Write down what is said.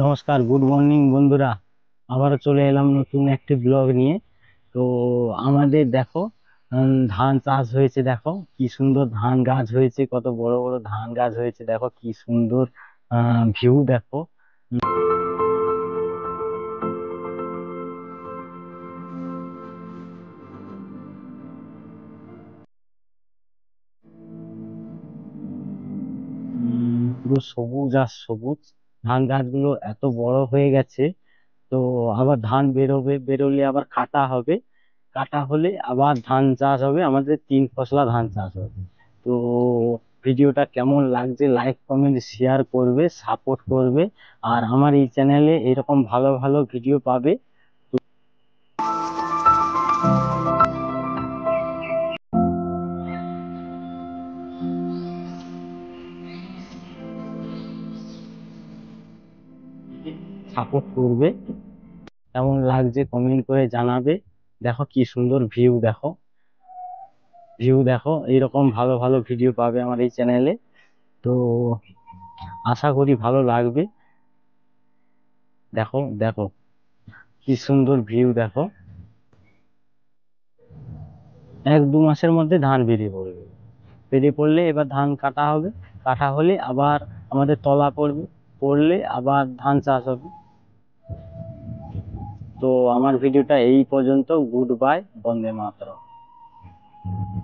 নমস্কার, good morning বন্ধুরা। আবারও চলে এলাম নতুন একটি ব্লগ নিয়ে। তো আমাদের দেখো, ধান চাষ হয়েছে। দেখো কি সুন্দর ধান গাছ হয়েছে, কত বড় বড় ধান গাছ হয়েছে। দেখো কি সুন্দর ভিউ দেখো। পুরো সবুজ আর সবুজ। ধান গাছগুলো এত বড় হয়ে গেছে। তো আবার ধান বেরোবে, বেরোলে আবার কাটা হবে। কাটা হলে আবার ধান চাষ হবে, আমাদের তিন ফসলা ধান চাষ হবে। তো ভিডিওটা কেমন লাগছে লাইক কমেন্ট শেয়ার করবে, সাপোর্ট করবে। আর আমার এই চ্যানেলে এরকম ভালো ভালো ভিডিও পাবে। সাপোর্ট করবে। কেমন লাগছে কমেন্ট করে জানাবে। দেখো কি সুন্দর ভিউ দেখো। ভিউ দেখো, এইরকম ভালো ভালো ভিডিও পাবে আমার এই চ্যানেলে। তো আশা করি ভালো লাগবে। দেখো দেখো কি সুন্দর ভিউ দেখো। 1-2 মাসের মধ্যে ধান বেরিয়ে পড়বে। বেরিয়ে পড়লে এবার ধান কাটা হবে। কাটা হলে আবার আমাদের তলা পড়বে। পড়লে আবার ধান চাষ হবে। তো আমার ভিডিওটা এই পর্যন্ত। গুড বাই, বন্দে মাতরম।